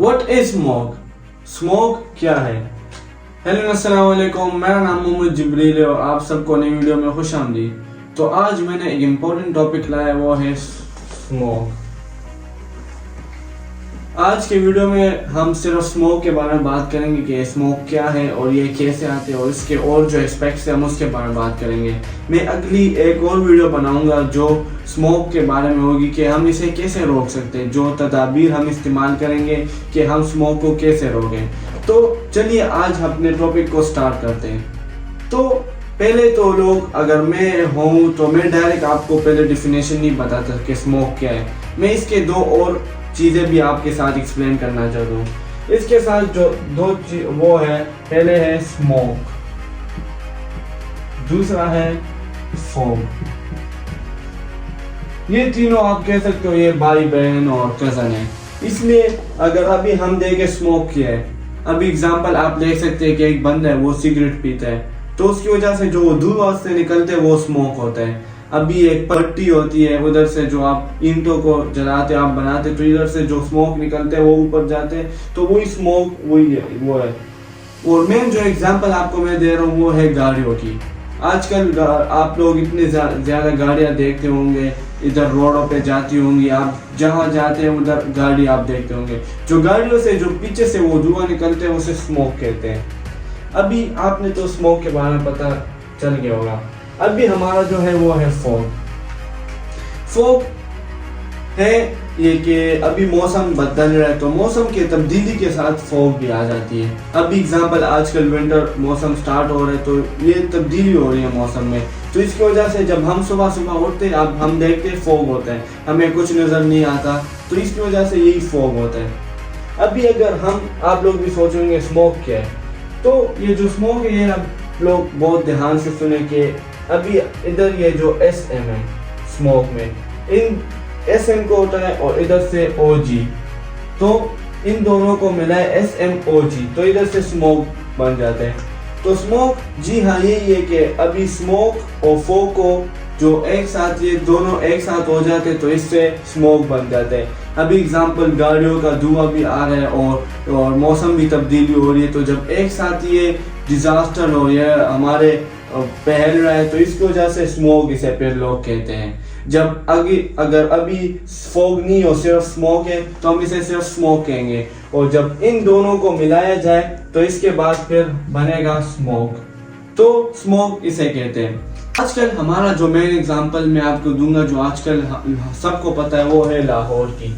What is smoke? Smoke क्या है? Hello अस्सलाम वालेकुम, मेरा नाम मोहम्मद जिब्रील है और आप सबको नई वीडियो में खुश आमदीद। तो आज मैंने एक इम्पोर्टेंट टॉपिक लाया, वो है स्मोक। आज के वीडियो में हम सिर्फ स्मोक के बारे में बात करेंगे कि स्मोक क्या है और ये कैसे आते हैं और इसके और जो एस्पेक्ट्स हैं हम उसके बारे में बात करेंगे। मैं अगली एक और वीडियो बनाऊंगा जो स्मोक के बारे में होगी कि हम इसे कैसे रोक सकते हैं, जो तदाबीर हम इस्तेमाल करेंगे कि हम स्मोक को कैसे रोकें। तो चलिए आज अपने टॉपिक को स्टार्ट करते हैं। तो पहले तो लोग, अगर मैं हूँ तो मैं डायरेक्ट आपको पहले डिफिनेशन नहीं बताता कि स्मोक क्या है। मैं इसके दो और चीज़ें भी आपके साथ एक्सप्लेन करना चाहता हूँ। इसके साथ जो दो चीज वो है, पहले है स्मोक, दूसरा है फॉग। ये तीनों आप कह सकते हो ये भाई बहन और कजन है। इसलिए अगर अभी हम देखें स्मोक किया है, अभी एग्जांपल आप ले सकते हैं कि एक बंदा है वो सिगरेट पीता है, तो उसकी वजह से जो धुआं से निकलते हैं वो स्मोक होता है। अभी एक पट्टी होती है, उधर से जो आप ईंटों को जलाते आप बनाते, तो इधर से जो स्मोक निकलते हैं वो ऊपर जाते हैं, तो वही स्मोक वही है, वो है। और मेन जो एग्जांपल आपको मैं दे रहा हूँ वो है गाड़ियों की। आजकल आप लोग इतने ज़्यादा गाड़ियाँ देखते होंगे, इधर रोडों पे जाती होंगी, आप जहाँ जाते हैं उधर गाड़ी आप देखते होंगे। जो गाड़ियों से जो पीछे से वो धुआं निकलते हैं उसे स्मोक कहते हैं। अभी आपने तो स्मोक के बारे में पता चल गया होगा। अभी हमारा जो है वो है फॉग। फॉग है ये कि अभी मौसम बदल रहा है, तो मौसम के तब्दीली के साथ फॉग भी आ जाती है। अभी एग्जांपल आजकल विंटर मौसम स्टार्ट हो रहा है, तो ये तब्दीली हो रही है मौसम में, तो इसकी वजह से जब हम सुबह सुबह उठते हैं अब हम देखते हैं फॉग होता है, हमें कुछ नज़र नहीं आता, तो इसकी वजह से यही फॉग होता है। अभी अगर आप लोग भी सोचेंगे स्मोक क्या है, तो ये जो स्मोक है ये आप लोग बहुत ध्यान से सुने कि अभी इधर ये जो SM है स्मोक में, इन SM को होता है और इधर से OG, तो इन दोनों को मिला है SMOG, तो इधर से स्मोक बन जाते हैं। तो स्मोक, जी हाँ यही है कि अभी स्मोक और फॉग को जो एक साथ, ये दोनों एक साथ हो जाते हैं तो इससे स्मोक बन जाते हैं। अभी एग्जांपल गाड़ियों का धुआं भी आ रहा है और मौसम भी तब्दीली हो रही है, तो जब एक साथ ये डिजास्टर हो रहा है हमारे फैल रहा है, तो इसकी वजह से स्मोक इसे फिर लोग कहते हैं। जब अगर अभी फॉग नहीं हो, सिर्फ स्मोक है, तो हम इसे सिर्फ स्मोक कहेंगे, और जब इन दोनों को मिलाया जाए तो इसके बाद फिर बनेगा स्मोक, तो स्मोक इसे कहते हैं। आजकल हमारा जो मेन एग्जांपल मैं आपको दूंगा, जो आजकल सबको पता है, वो है लाहौर की।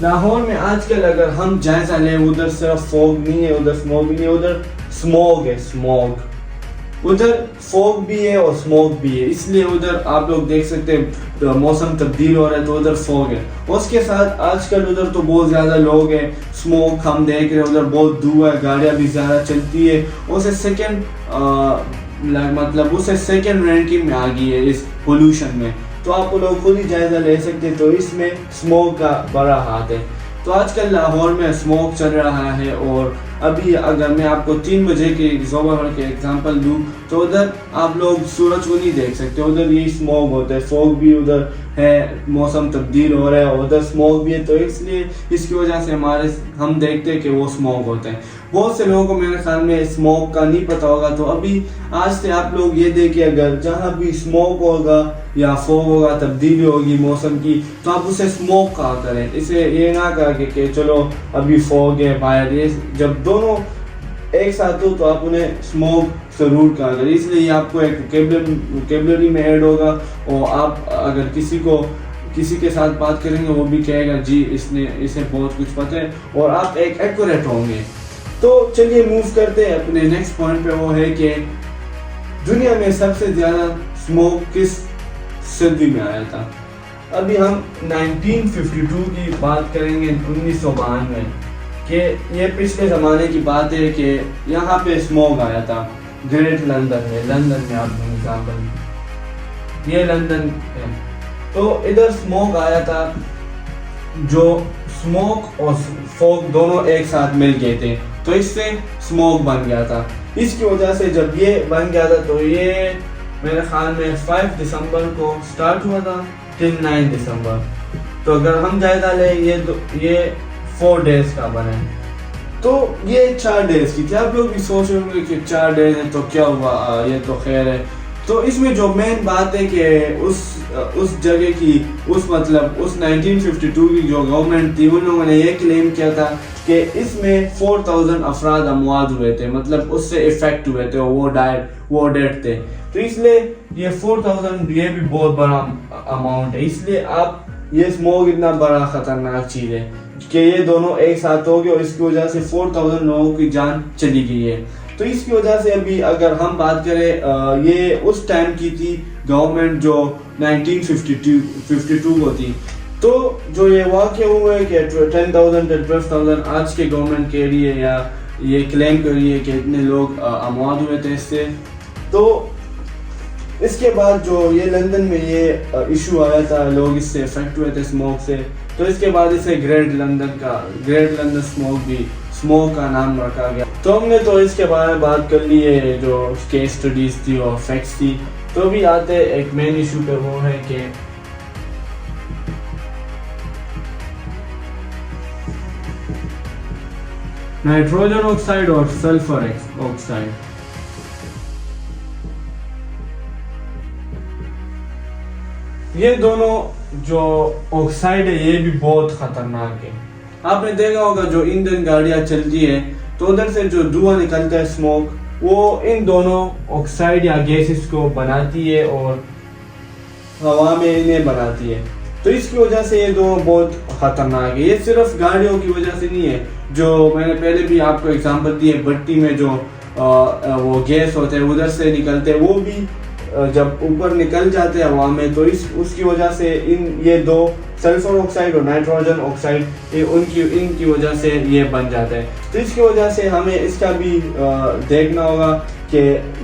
लाहौर में आजकल अगर हम जायजा लें, उधर सिर्फ फॉग नहीं है, उधर स्मोक भी नहीं है, उधर स्मोग है, स्मोग। उधर फॉग भी है और स्मोक भी है, इसलिए उधर आप लोग देख सकते हैं तो मौसम तब्दील हो रहा है तो उधर फॉग है। उसके साथ आजकल उधर तो बहुत ज़्यादा लोग हैं, स्मोक हम देख रहे हैं, उधर बहुत धुआं है, गाड़ियाँ भी ज़्यादा चलती है, उसे सेकेंड रैंकिंग में आ गई है इस पोल्यूशन में। तो आप लोग खुद ही जायजा ले सकते हैं, तो इसमें स्मोक का बड़ा हाथ है। तो आजकल लाहौर में स्मोक चल रहा है, और अभी अगर मैं आपको 3 बजे के ज़ोहर के एग्जांपल दूं, तो उधर आप लोग सूरज को नहीं देख सकते, उधर यही स्मोक होता है, फॉग भी उधर है, मौसम तब्दील हो रहा है, उधर स्मोक भी है, तो इसलिए इसकी वजह से हम देखते हैं कि वो स्मोक होता है। बहुत से लोगों को मेरे ख्याल में स्मोक का नहीं पता होगा, तो अभी आज से आप लोग ये देखिए, अगर जहाँ भी स्मोक होगा या फॉग होगा, तब्दीली होगी मौसम की, तो आप उसे स्मोक कहा करें, इसे ये ना कहा कि चलो अभी फॉग है बाहर। ये जब दोनों एक साथ हो तो आप उन्हें स्मोक जरूर कहा करें, इसलिए आपको एक वोकैबुलरी में ऐड होगा, और आप अगर किसी के साथ बात करेंगे वो भी कहेगा जी इसे बहुत कुछ पता है, और आप एक एक्यूरेट होंगे। तो चलिए मूव करते हैं अपने नेक्स्ट पॉइंट पे, वो है कि दुनिया में सबसे ज़्यादा स्मोक किस सदी में आया था। अभी हम 1952 की बात करेंगे, 1992 कि ये पिछले ज़माने की बात है कि यहाँ पे स्मोक आया था ग्रेट लंदन में आप एग्जाम्पल, ये लंदन है, तो इधर स्मोक आया था, जो स्मोक और फॉग दोनों एक साथ मिल गए थे, तो इससे स्मोक बन गया था। इसकी वजह से जब ये बन गया था, तो ये मेरे ख्याल में 5 दिसंबर को स्टार्ट हुआ था टिल 9 दिसंबर। तो अगर हम जायजा लें ये 4 डेज का बने, तो ये 4 डेज की थी। आप लोग भी सोच रहे होंगे कि 4 डेज है तो क्या हुआ, ये तो खैर है। तो इसमें जो मेन बात है कि उस जगह की उस 1952 की जो गवर्नमेंट थी, उन लोगों ने ये क्लेम किया था कि इसमें 4000 अफराद अमवात हुए थे, मतलब उससे इफेक्ट हुए थे, वो डेड थे। तो इसलिए ये 4000 ये भी बहुत बड़ा अमाउंट है। इसलिए आप ये स्मोक इतना बड़ा खतरनाक चीज है कि ये दोनों एक साथ हो गए और इसकी वजह से 4000 लोगों की जान चली गई है। तो इसकी वजह से अभी अगर हम बात करें, ये उस टाइम की थी गवर्नमेंट जो 1952 को थी। तो जो ये वाक़ हुए कि 10,000 to 12,000 आज के गवर्नमेंट के लिए या ये क्लेम कर रही है कि इतने लोग अमवात हुए थे इससे। तो इसके बाद जो ये लंदन में ये इशू आया था, लोग इससे इफेक्ट हुए थे स्मोक से, तो इसके बाद इसे ग्रेट लंदन स्मोक का नाम रखा गया। तो हमने तो इसके बारे में बात कर ली है, जो केस स्टडीज थी और फैक्ट्स थी। तो भी आते एक मेन इशू पे, वो है कि नाइट्रोजन ऑक्साइड और सल्फर ऑक्साइड। ये दोनों जो ऑक्साइड है ये भी बहुत खतरनाक है। आपने देखा होगा जो इंजन गाड़ियां चलती है तो उधर से जो धुआं निकलता है स्मोक, वो इन दोनों ऑक्साइड या गैसेस को बनाती है और हवा में इन्हें बनाती है। तो इसकी वजह से ये दोनों बहुत खतरनाक है। ये सिर्फ गाड़ियों की वजह से नहीं है, जो मैंने पहले भी आपको एग्जांपल दी है, भट्टी में जो वो गैस होते हैं उधर से निकलते हैं, वो भी जब ऊपर निकल जाते हैं हवा में, तो उसकी वजह से ये दो सल्फर ऑक्साइड और नाइट्रोजन ऑक्साइड इनकी वजह से ये बन जाता है। तो इसकी वजह से हमें इसका भी देखना होगा कि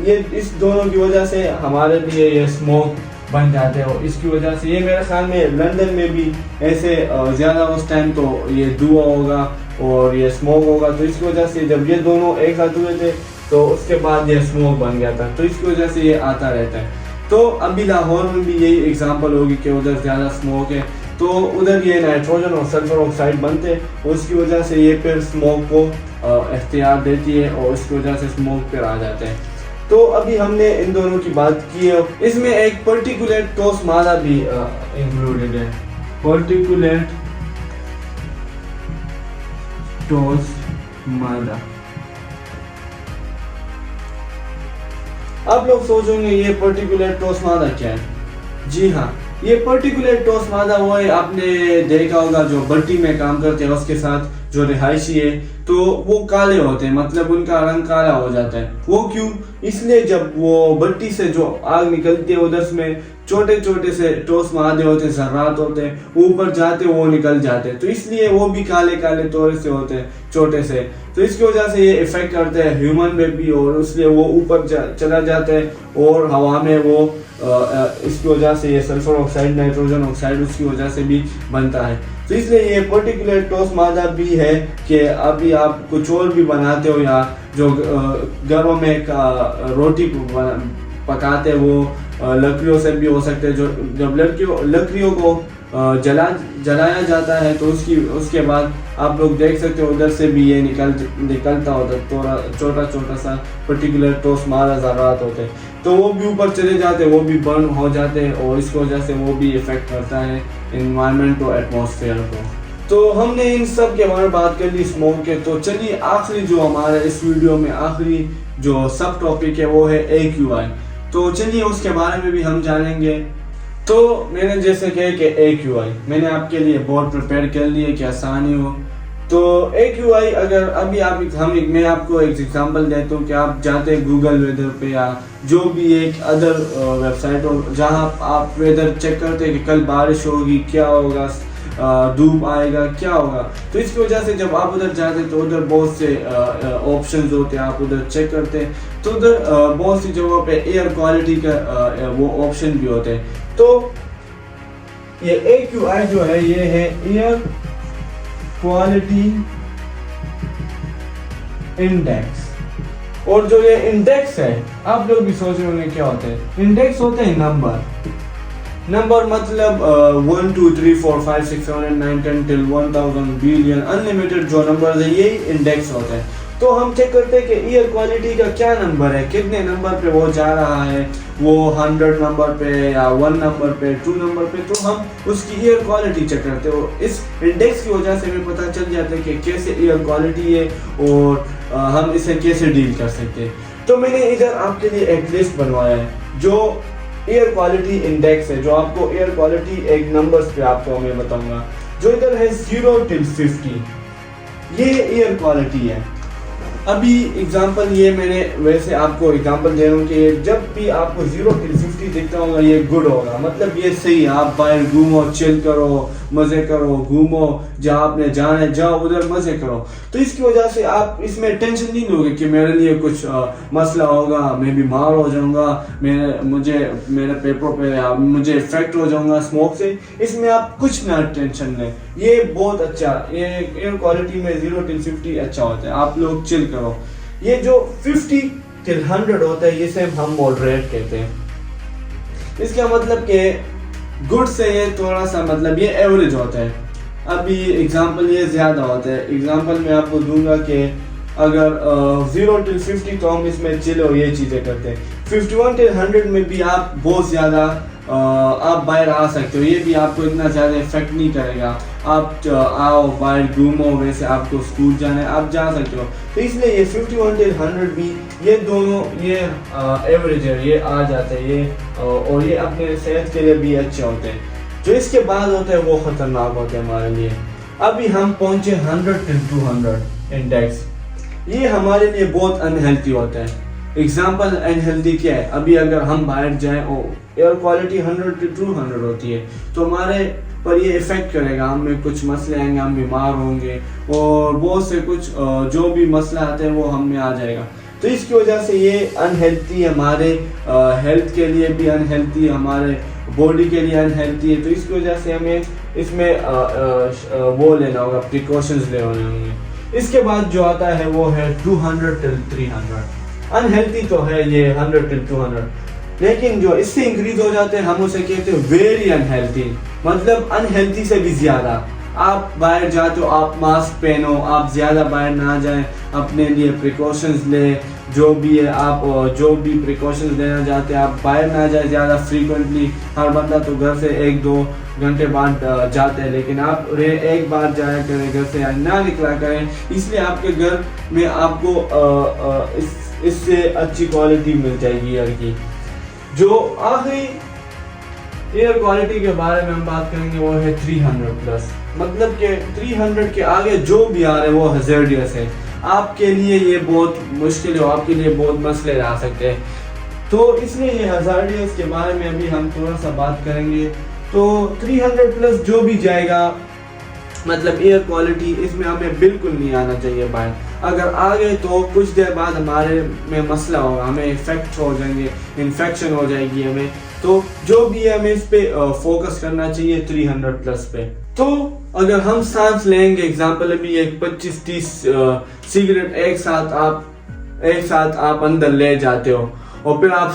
ये इस दोनों की वजह से हमारे लिए ये स्मोक बन जाते हैं। और इसकी वजह से ये मेरे ख्याल में लंदन में भी ऐसे ज़्यादा उस टाइम तो ये धुआं होगा और ये स्मोक होगा। तो इसकी वजह से जब ये दोनों एक साथ हुए थे तो उसके बाद ये स्मोक बन गया था। तो इसकी वजह से ये आता रहता है। तो अभी लाहौर में भी यही एग्जांपल होगी कि उधर ज़्यादा स्मोक है, तो उधर ये नाइट्रोजन और सल्फर ऑक्साइड बनते हैं, उसकी वजह से ये फिर स्मोक को इख्तियार देती है और उसकी वजह से स्मोक फिर आ जाते हैं। तो अभी हमने इन दोनों की बात की है। इसमें एक पर्टिकुलेट ठोस मादा भी इंक्लूडेड है, पर्टिकुलेट ठोस मादा। आप लोग सोचेंगे ये पर्टिकुलेट ठोस मादा क्या है? जी हाँ, ये पर्टिकुलेट ठोस मादा वो है, आपने देखा होगा जो भट्टी में काम करते हैं उसके साथ जो रिहायशी है तो वो काले होते हैं, मतलब उनका रंग काला हो जाता है। वो क्यों? इसलिए जब वो भट्टी से जो आग निकलती है उधर में छोटे छोटे से ठोस मादे होते हैं, जर्रात होते हैं, ऊपर जाते वो निकल जाते हैं, तो इसलिए वो भी काले काले तौर से होते हैं छोटे से। तो इसकी वजह से ये इफेक्ट करते हैं ह्यूमन में भी और इसलिए वो ऊपर चला जाता है और हवा में वो इसकी वजह से ये सल्फर ऑक्साइड, नाइट्रोजन ऑक्साइड उसकी वजह से भी बनता है। तो इसलिए ये पर्टिकुलर ठोस मादा भी है कि अभी आप कुछ और भी बनाते हो या जो घरों में रोटी पकाते हैं वो लकड़ियों से भी हो सकते हैं। जो जब लकड़ियों को जलाया जाता है तो उसके बाद आप लोग देख सकते हो उधर से भी ये निकलता होता है, छोटा छोटा सा पर्टिकुलर ठोस मादा ज़रात होते हैं, तो वो भी ऊपर चले जाते हैं, वो भी बर्न हो जाते हैं और इसकी वजह से वो भी इफेक्ट करता है एनवायरनमेंट और एटमॉस्फेयर को। तो हमने इन सब के बारे में बात कर ली स्मोक के। तो चलिए आखिरी जो हमारे इस वीडियो में आखिरी जो सब टॉपिक है वो है AQI। तो चलिए उसके बारे में भी हम जानेंगे। तो मैंने जैसे कहा कि AQI मैंने आपके लिए बोर्ड प्रिपेयर कर लिए कि आसानी हो। तो AQI अगर अभी मैं आपको एक एग्जांपल देता हूँ कि आप जाते हैं गूगल वेदर पे या जो भी एक अदर वेबसाइट हो जहाँ आप वेदर चेक करते हैं कि कल बारिश होगी, क्या होगा, धूप आएगा, क्या होगा। तो इसकी वजह से जब आप उधर जाते हैं तो उधर बहुत से ऑप्शंस होते हैं, आप उधर चेक करते हैं तो उधर बहुत सी जगहों पे एयर क्वालिटी का वो ऑप्शन भी होते हैं। तो ये AQI जो है ये है एयर क्वालिटी इंडेक्स। और जो ये इंडेक्स है आप लोग भी सोच रहे होंगे क्या होते हैं। इंडेक्स होते हैं नंबर, नंबर मतलब 1 2 3 4 5 6 7 8 9 10 till 1000 बिलियन अनलिमिटेड जो नंबर है यही इंडेक्स होते हैं। तो हम चेक करते हैं कि ईयर क्वालिटी का क्या नंबर है, कितने नंबर पे वो जा रहा है, वो 100 नंबर पे या 1 नंबर पे 2 नंबर पे, तो हम उसकी ईयर क्वालिटी चेक करते हो। इस इंडेक्स की वजह से हमें पता चल जाता है कि कैसे ईयर क्वालिटी है और हम इसे कैसे डील कर सकते हैं। तो मैंने इधर आपके लिए एक लिस्ट बनवाया है जो एयर क्वालिटी इंडेक्स है, जो आपको एयर क्वालिटी एक नंबर्स पे आपको मैं बताऊंगा। जो इधर है 0 till 50, ये एयर क्वालिटी है। अभी एग्जांपल ये मैंने वैसे आपको एग्जांपल दे रहा हूँ कि जब भी आपको 0 till 50 दिखता होगा ये गुड होगा, मतलब ये सही है। आप बाहर घूमो, चिल करो, मज़े करो, घूमो, जहाँ आपने जाना है जाओ, उधर मज़े करो। तो इसकी वजह से आप इसमें टेंशन नहीं लोगे कि मेरे लिए कुछ मसला होगा, मैं बीमार हो जाऊँगा, मेरे पेपरों पे मुझे इफेक्ट हो जाऊँगा स्मोक से। इसमें आप कुछ ना टेंशन लें, ये बहुत अच्छा, ये एयर क्वालिटी में 0 till 50 अच्छा होता है। आप लोग चिल करो। ये जो 50 till 100 होता है इसे हम मॉडरेट कहते हैं। इसका मतलब कि गुड से ये थोड़ा सा मतलब ये एवरेज होता है। अभी एग्जांपल ये ज़्यादा होता है। एग्जांपल मैं आपको दूंगा कि अगर 0 till 50 तो हम इसमें चिलो ये चीज़ें करते हैं। 51 till 100 में भी आप बहुत ज़्यादा आप बाहर आ सकते हो, ये भी आपको इतना ज़्यादा इफेक्ट नहीं करेगा। आप आओ बाहर घूमो, वैसे आपको स्कूल जाना है आप जा सकते हो। तो इसलिए ये 51 till 100 भी ये दोनों ये एवरेज है, ये आ जाते हैं ये और ये अपने सेहत के लिए भी अच्छे होते हैं। जो इसके बाद होते हैं वो ख़तरनाक होते हैं हमारे लिए। अभी हम पहुँचे 100 till 200 इंडेक्स, ये हमारे लिए बहुत अनहेल्थी होता है। एग्जाम्पल अनहेल्थी क्या है, अभी अगर हम बाहर जाएं और एयर क्वालिटी 100 till 200 होती है तो हमारे पर ये इफेक्ट करेगा, हमें कुछ मसले आएंगे, हम बीमार होंगे और बहुत से कुछ जो भी मसला आते हैं वो हम में आ जाएगा। तो इसकी वजह से ये अनहेल्थी हमारे हेल्थ के लिए भी अनहेल्थी, हमारे बॉडी के लिए अनहेल्थी है। तो इसकी वजह से हमें इसमें वो लेना होगा, प्रिकॉशंस लेने होंगे। इसके बाद जो आता है वो है 200 till 300। अनहेल्थी तो है ये 100 till 200, लेकिन जो इससे इंक्रीज हो जाते हैं हम उसे कहते हैं वेरी अनहेल्थी, मतलब अनहेल्थी से भी ज़्यादा। आप बाहर जाते हो, आप मास्क पहनो, आप ज़्यादा बाहर ना जाएं, अपने लिए प्रिकॉशंस ले, जो भी है आप जो भी प्रिकॉशंस लेना चाहते हैं आप बाहर ना जाए ज़्यादा फ्रीक्वेंटली। हर बंदा तो घर से 1-2 घंटे बाद जाते हैं, लेकिन आप एक बार जाया करें, घर से ना निकला करें, इसलिए आपके घर में आपको इससे अच्छी क्वालिटी मिल जाएगी एयर की। जो आखिरी एयर क्वालिटी के बारे में हम बात करेंगे वो है 300+, मतलब कि 300 के आगे जो भी आ रहे हैं वो हज़ार्डियस है। आपके लिए ये बहुत मुश्किल है, आपके लिए बहुत मसले आ सकते हैं। तो इसलिए ये हज़ार्डियस के बारे में अभी हम थोड़ा सा बात करेंगे। तो 300+ जो भी जाएगा, मतलब एयर क्वालिटी इसमें हमें बिल्कुल नहीं आना चाहिए बाहर। अगर आ गए तो कुछ देर बाद हमारे में मसला होगा, हमें इफेक्ट हो जाएंगे, इन्फेक्शन हो जाएगी हमें। तो जो भी है हमें इस पे फोकस करना चाहिए 300+ पे। तो अगर हम सांस लेंगे, एग्जांपल अभी एक 25-30 सिगरेट एक साथ आप अंदर ले जाते हो और फिर आप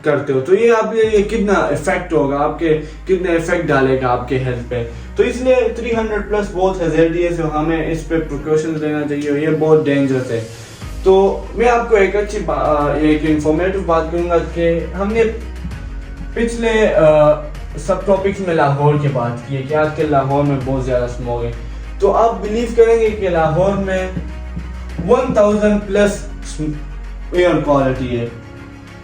करते हो, तो ये आपके कितना इफेक्ट होगा, आपके कितना इफेक्ट डालेगा आपके हेल्थ पे। तो इसलिए 300+ बहुत हज़ार्डियस है, हमें इस पे प्रिकॉशंस लेना चाहिए, ये बहुत डेंजरस है। तो मैं आपको एक अच्छी एक इंफॉर्मेटिव बात करूँगा कि हमने पिछले सब टॉपिक्स में लाहौर की बात की है कि आजकल लाहौर में बहुत ज़्यादा स्मोक है। तो आप बिलीव करेंगे कि लाहौर में 1000+ एयर क्वालिटी है।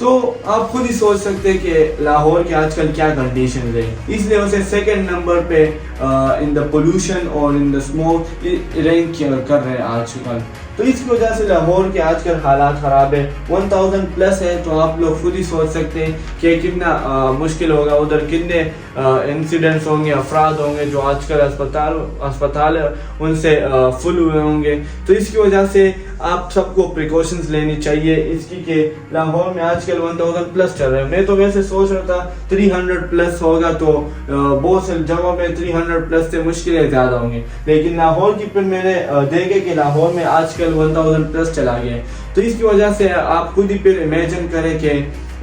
तो आप खुद ही सोच सकते हैं कि लाहौर के आजकल क्या कंडीशन है, इसलिए उसे सेकंड नंबर पे इन द पोल्यूशन और इन द स्मोक रैंक कर रहे हैं आजकल। तो इसकी वजह से लाहौर के आजकल हालात ख़राब है। 1000+ है तो आप लोग खुद ही सोच सकते हैं कि कितना मुश्किल होगा, उधर कितने इंसिडेंट्स होंगे, अफराद होंगे जो आजकल अस्पताल उनसे फुल हुए होंगे। तो इसकी वजह से आप सबको प्रिकॉशंस लेनी चाहिए इसकी कि लाहौर में आजकल 1000+ चल रहा है। मैं तो वैसे सोच रहा था 300+ होगा, तो बहुत से जगहों में 300+ से मुश्किलें ज़्यादा होंगी, लेकिन लाहौर की फिर मैंने देखे कि लाहौर में आजकल 1000+ चला गया। तो इसकी वजह से आप खुद ही फिर इमेजिन करें कि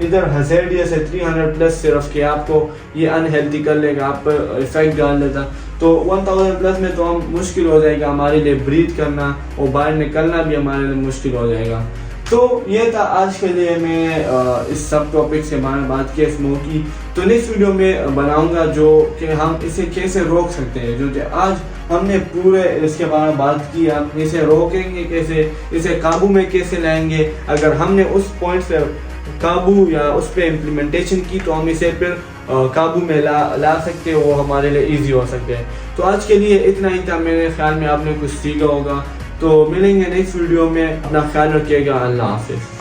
इधर हज़ार्डियस है 300 प्लस सिर्फ कि आपको ये अनहेल्दी कर लेगा, आप पर इफेक्ट डाल देता। तो 1000 प्लस में तो हम मुश्किल हो जाएगा हमारे लिए ब्रीथ करना और बाहर निकलना भी हमारे लिए मुश्किल हो जाएगा। तो ये था आज के लिए, मैं इस सब टॉपिक से बारे में बात की स्मोकी। तो नेक्स्ट वीडियो में बनाऊंगा जो कि हम इसे कैसे रोक सकते हैं। जो आज हमने पूरे इसके बारे में बात की, हम इसे रोकेंगे कैसे, इसे काबू में कैसे लाएंगे। अगर हमने उस पॉइंट से काबू या उस पर इम्प्लीमेंटेशन की तो हम इसे फिर काबू में ला सकते हैं, वो हमारे लिए इजी हो सकते हैं। तो आज के लिए इतना ही था, मेरे ख्याल में आपने कुछ सीखा होगा। तो मिलेंगे नेक्स्ट वीडियो में, अपना ख्याल रखिएगा, अल्लाह हाफिज़।